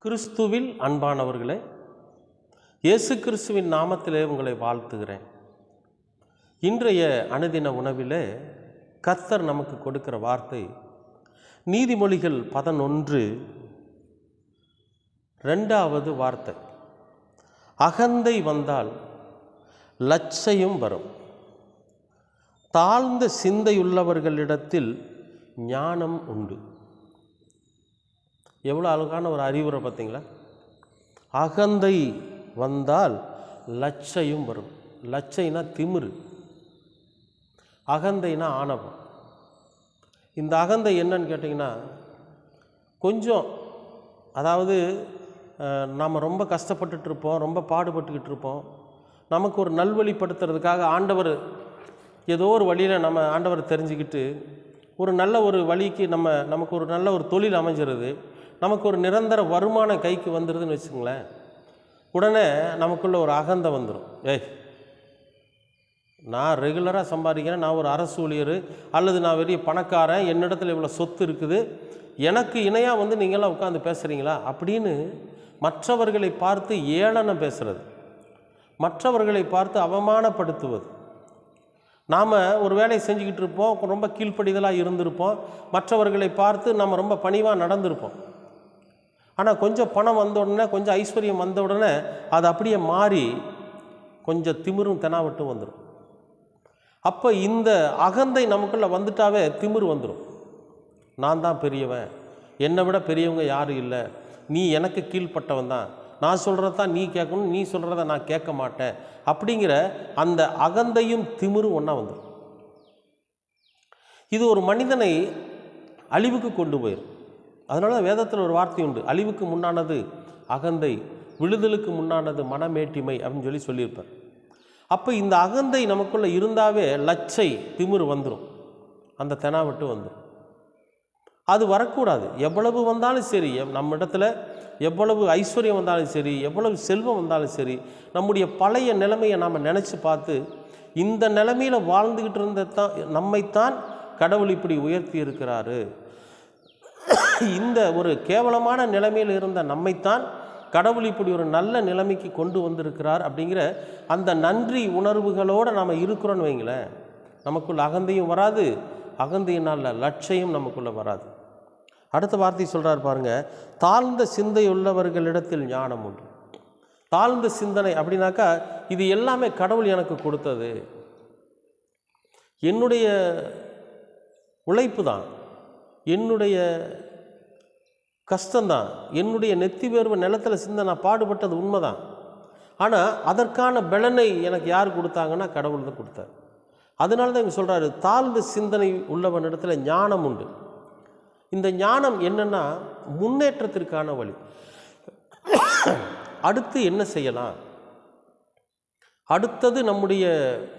கிறிஸ்துவில் அன்பானவர்களே, இயேசு கிறிஸ்துவின் நாமத்திலே உங்களை வாழ்த்துகிறேன். இன்றைய அனுதின உணவிலே கர்த்தர் நமக்கு கொடுக்கிற வார்த்தை நீதிமொழிகள் 11 2வது வார்த்தை. அகந்தை வந்தால் லட்சையும் வரும், தாழ்ந்த சிந்தையுள்ளவர்களிடத்தில் ஞானம் உண்டு. எவ்வளோ அழகான ஒரு அறிவுரை பார்த்தீங்களா? அகந்தை வந்தால் லட்சையும் வரும். லட்சைனா திமிரு, அகந்தைனா ஆணவம். இந்த அகந்தை என்னன்னு கேட்டிங்கன்னா, கொஞ்சம் அதாவது நாம் ரொம்ப கஷ்டப்பட்டுட்டு இருப்போம், ரொம்ப பாடுபட்டுக்கிட்டு இருப்போம். நமக்கு ஒரு நல்வழிப்படுத்துறதுக்காக ஆண்டவர் ஏதோ ஒரு வழியில் நம்ம ஆண்டவர் தெரிஞ்சுக்கிட்டு ஒரு நல்ல ஒரு வழிக்கு நமக்கு ஒரு நல்ல ஒரு தொழில் அமைஞ்சிருது, நமக்கு ஒரு நிரந்தர வருமானம் கைக்கு வந்துடுதுன்னு வச்சுங்களேன். உடனே நமக்குள்ள ஒரு அகந்தை வந்துடும். நான் ரெகுலராக சம்பாதிக்கிறேன், நான் ஒரு அரசு ஊழியர், அல்லது நான் பெரிய பணக்காரன், என்னிடத்துல இவ்வளோ சொத்து இருக்குது, எனக்கு இணையாக நீங்களாம் உட்காந்து பேசுகிறீங்களா அப்படின்னு மற்றவர்களை பார்த்து ஏளனம் பேசுகிறது, மற்றவர்களை பார்த்து அவமானப்படுத்துவது. நாம் ஒரு வேலையை செஞ்சுக்கிட்டு இருப்போம், ரொம்ப கீழ்ப்படிதலாக இருந்திருப்போம், மற்றவர்களை பார்த்து நம்ம ரொம்ப பணிவாக நடந்திருப்போம். ஆனால் கொஞ்சம் பணம் வந்த உடனே, கொஞ்சம் ஐஸ்வர்யம் வந்த உடனே அது அப்படியே மாறி கொஞ்சம் திமிரும் தெனாவட்டும் வந்துடும். அப்போ இந்த அகந்தை நமக்குள்ளே வந்துட்டாவே திமிரு வந்துடும். நான் தான் பெரியவன், என்னை விட பெரியவங்க யாரும் இல்லை, நீ எனக்கு கீழ்ப்பட்டவன் தான், நான் சொல்கிறத தான் நீ கேட்கணும், நீ சொல்கிறத நான் கேட்க மாட்டேன் அப்படிங்கிற அந்த அகந்தையும் திமிரும் ஒன்றா வந்துடும். இது ஒரு மனிதனை அழிவுக்கு கொண்டு போயிடும். அதனால வேதத்தில் ஒரு வார்த்தை உண்டு, அழிவுக்கு முன்னானது அகந்தை, விழுதலுக்கு முன்னானது மனமேட்டிமை அப்படின்னு சொல்லியிருப்பார். அப்போ இந்த அகந்தை நமக்குள்ளே இருந்தாவே லட்சை திமிரு வந்துடும், அந்த தெனாவட்டு வந்துடும். அது வரக்கூடாது. எவ்வளவு வந்தாலும் சரி, நம்ம இடத்துல எவ்வளவு ஐஸ்வர்யம் வந்தாலும் சரி, எவ்வளவு செல்வம் வந்தாலும் சரி, நம்முடைய பழைய நிலைமையை நாம் நினச்சி பார்த்து இந்த நிலைமையில் வாழ்ந்துக்கிட்டு இருந்த நம்மைத்தான் கடவுள் இப்படி உயர்த்தி இருக்கிறாரு, இந்த ஒரு கேவலமான நிலைமையில் இருந்த நம்மைத்தான் கடவுள் இப்படி ஒரு நல்ல நிலைமைக்கு கொண்டு வந்திருக்கிறார் அப்படிங்கிற அந்த நன்றி உணர்வுகளோடு நாம் இருக்கிறோன்னு வைங்களேன், நமக்குள்ள அகந்தையும் வராது, அகந்தையினால் லட்சையும் நமக்குள்ளே வராது. அடுத்த வார்த்தை சொல்கிறார் பாருங்க, தாழ்ந்த சிந்தை உள்ளவர்களிடத்தில் ஞானம் உண்டு. தாழ்ந்த சிந்தனை அப்படின்னாக்கா இது எல்லாமே கடவுள் எனக்கு கொடுத்தது, என்னுடைய உழைப்பு தான், என்னுடைய கஷ்டம்தான், என்னுடைய நெத்தி வேர்வை நிலத்தில் சிந்த நான் பாடுபட்டது உண்மைதான். ஆனால் அதற்கான பலனை எனக்கு யார் கொடுத்தாங்கன்னா கடவுள் தான் கொடுத்தார். அதனால தான் இங்கே சொல்கிறாரு, தாழ்ந்த சிந்தனை உள்ளவனிடத்தில் ஞானம் உண்டு. இந்த ஞானம் என்னென்னா முன்னேற்றத்திற்கான வழி. அடுத்து என்ன செய்யலாம், அடுத்தது நம்முடைய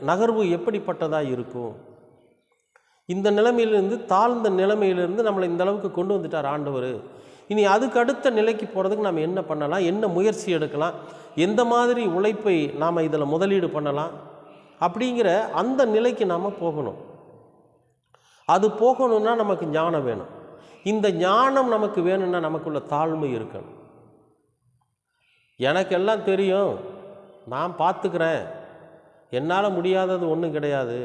நகர்வு எப்படிப்பட்டதாக இருக்கும், இந்த நிலைமையிலிருந்து தாழ்ந்த நிலைமையிலிருந்து நம்மளை இந்த அளவுக்கு கொண்டு வந்துட்டார் ஆண்டவர், இனி அதுக்கு அடுத்த நிலைக்கு போகிறதுக்கு நாம் என்ன பண்ணலாம், என்ன முயற்சி எடுக்கலாம், எந்த மாதிரி உழைப்பை நாம் இதில் முதலீடு பண்ணலாம் அப்படிங்கிற அந்த நிலைக்கு நாம் போகணும். அது போகணுன்னா நமக்கு ஞானம் வேணும். இந்த ஞானம் நமக்கு வேணும்னா நமக்குள்ள தாழ்மை இருக்கணும். எனக்கெல்லாம் தெரியும், நான் பார்த்துக்கிறேன், என்னால் முடியாதது ஒன்றும் கிடையாது,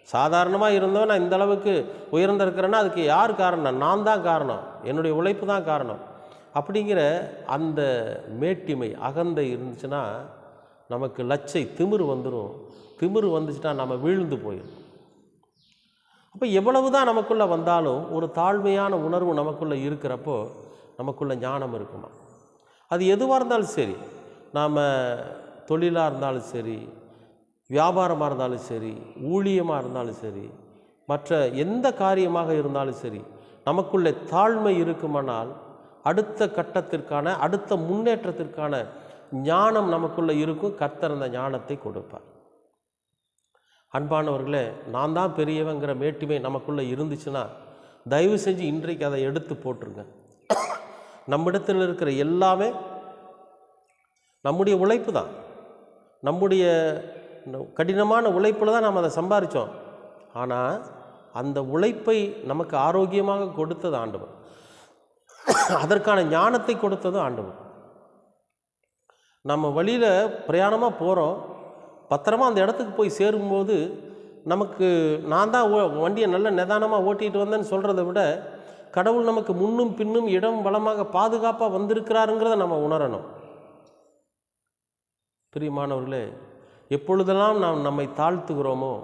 சாதாரணமாக இருந்தோம் நான் இந்த அளவுக்கு உயர்ந்திருக்கிறேன்னா அதுக்கு யார் காரணம், நான் தான் காரணம், என்னுடைய உழைப்பு தான் காரணம் அப்படிங்கிற அந்த மேட்டிமை அகந்தை இருந்துச்சுன்னா நமக்கு லட்சை திமிரு வந்துடும். திமிரு வந்துச்சுன்னா நம்ம வீழ்ந்து போயிடும். அப்போ எவ்வளவு தான் நமக்குள்ளே வந்தாலும் ஒரு தாழ்மையான உணர்வு நமக்குள்ளே இருக்கிறப்போ நமக்குள்ள ஞானம் இருக்குமா. அது எதுவாக இருந்தாலும் சரி, நாம் தொழிலாக இருந்தாலும் சரி, வியாபாரமாக இருந்தாலும் சரி, ஊழியமாக இருந்தாலும் சரி, மற்ற எந்த காரியமாக இருந்தாலும் சரி, நமக்குள்ளே தாழ்மை இருக்குமானால் அடுத்த கட்டத்திற்கான அடுத்த முன்னேற்றத்திற்கான ஞானம் நமக்குள்ளே இருக்கும். கர்த்தர் அந்த ஞானத்தை கொடுப்பார். அன்பானவர்களே, நான் தான் பெரியவங்கிற மேட்டுமை நமக்குள்ளே இருந்துச்சுன்னா தயவு செஞ்சு இன்றைக்கு அதை எடுத்து போட்டுருங்க. நம்மிடத்தில் இருக்கிற எல்லாமே நம்முடைய உழைப்பு தான், நம்முடைய கடினமான உழைப்பில் தான் நாம் அதை சம்பாதிச்சோம். ஆனால் அந்த உழைப்பை நமக்கு ஆரோக்கியமாக கொடுத்தது ஆண்டவர். அதற்கான ஞானத்தை கொடுத்ததும் ஆண்டவர். நம்ம வழியில் பிரயாணமாக போகிறோம், பத்திரமா அந்த இடத்துக்கு போய் சேரும்போது நமக்கு நான் தான் வண்டியை நல்ல நிதானமாக ஓட்டிகிட்டு வந்தேன்னு சொல்கிறத விட கடவுள் நமக்கு முன்னும் பின்னும் இடம் வளமாக பாதுகாப்பாக வந்திருக்கிறாருங்கிறத நம்ம உணரணும். பிரியமானவர்களே, எப்பொழுதெல்லாம் நாம் நம்மை தாழ்த்துகிறோமோ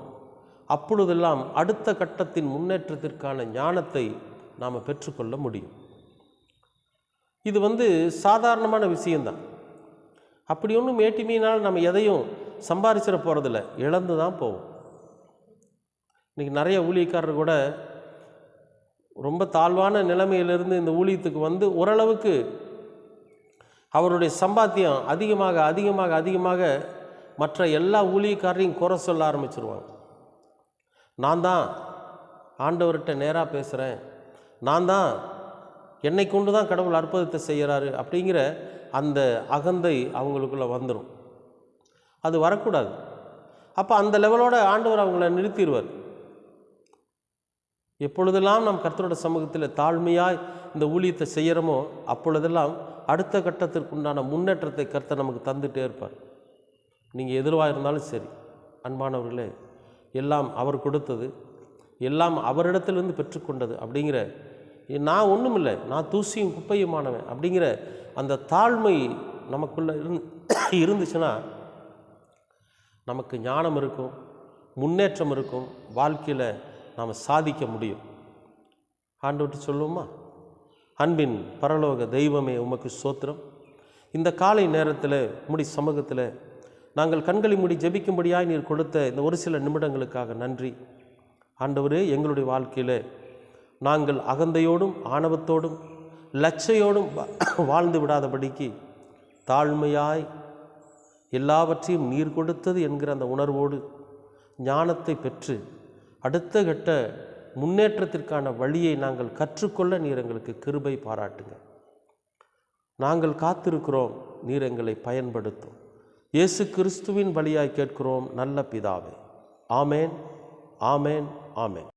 அப்பொழுதெல்லாம் அடுத்த கட்டத்தின் முன்னேற்றத்திற்கான ஞானத்தை நாம் பெற்றுக்கொள்ள முடியும். இது சாதாரணமான விஷயந்தான். அப்படி ஒன்றும் மேட்டிமையினால் நம்ம எதையும் சம்பாதிச்சிட போகிறதில்ல, இழந்து தான் போவோம். இன்றைக்கி நிறைய ஊழியக்காரர் கூட ரொம்ப தாழ்வான நிலைமையிலிருந்து இந்த ஊழியத்துக்கு ஓரளவுக்கு அவருடைய சம்பாத்தியம் அதிகமாக அதிகமாக அதிகமாக மற்ற எல்லா ஊழியக்காரரையும் குறை சொல்ல ஆரம்பிச்சிருவாங்க. நான் தான் ஆண்டவர்கிட்ட நேராக பேசுகிறேன், நான் தான் என்னை கொண்டு தான் கடவுள் அற்புதத்தை செய்கிறாரு அப்படிங்கிற அந்த அகந்தை அவங்களுக்குள்ளே வந்துடும். அது வரக்கூடாது. அப்போ அந்த லெவலோட ஆண்டவர் அவங்கள நிறுத்திடுவார். எப்பொழுதெல்லாம் நாம் கர்த்தரோட சமூகத்தில் தாழ்மையாய் இந்த ஊழியத்தை செய்கிறோமோ அப்பொழுதெல்லாம் அடுத்த கட்டத்திற்குண்டான முன்னேற்றத்தை கர்த்தர் நமக்கு தந்துகிட்டே இருப்பார். நீங்கள் எதிர்வாக இருந்தாலும் சரி. அன்பானவர்களே, எல்லாம் அவர் கொடுத்தது, எல்லாம் அவரிடத்திலிருந்து பெற்றுக்கொண்டது அப்படிங்கிற நான் ஒன்றும் இல்லை, நான் தூசியும் குப்பையுமானவன் அப்படிங்கிற அந்த தாழ்மை நமக்குள்ளே இருந்துச்சுன்னா நமக்கு ஞானம் இருக்கும், முன்னேற்றம் இருக்கும், வாழ்க்கையில் நாம் சாதிக்க முடியும். ஆண்டவர்கிட்ட சொல்லுவோமா? அன்பின் பரலோக தெய்வமே, உமக்கு ஸ்தோத்திரம். இந்த காலை நேரத்தில் முடி சமூகத்தில் நாங்கள் கண்களை மூடி ஜெபிக்கும்படியாய் நீர் கொடுத்த இந்த ஒரு சில நிமிடங்களுக்காக நன்றி. ஆண்டவரே, எங்களுடைய வாழ்க்கையில் நாங்கள் அகந்தையோடும் ஆணவத்தோடும் லட்சையோடும் வாழ்ந்து விடாதபடிக்கு தாழ்மையாய் எல்லாவற்றையும் நீர் கொடுத்தது என்கிற அந்த உணர்வோடு ஞானத்தை பெற்று அடுத்த கட்ட முன்னேற்றத்திற்கான வழியை நாங்கள் கற்றுக்கொள்ள நீர் எங்களுக்கு கிருபை பாராட்டுங்க. நாங்கள் காத்திருக்கிறோம், நீர் எங்களை பயன்படுத்தும். இயேசு கிறிஸ்துவின் வழியாய் கேட்கிறோம் நல்ல பிதாவே. ஆமேன், ஆமேன், ஆமேன்.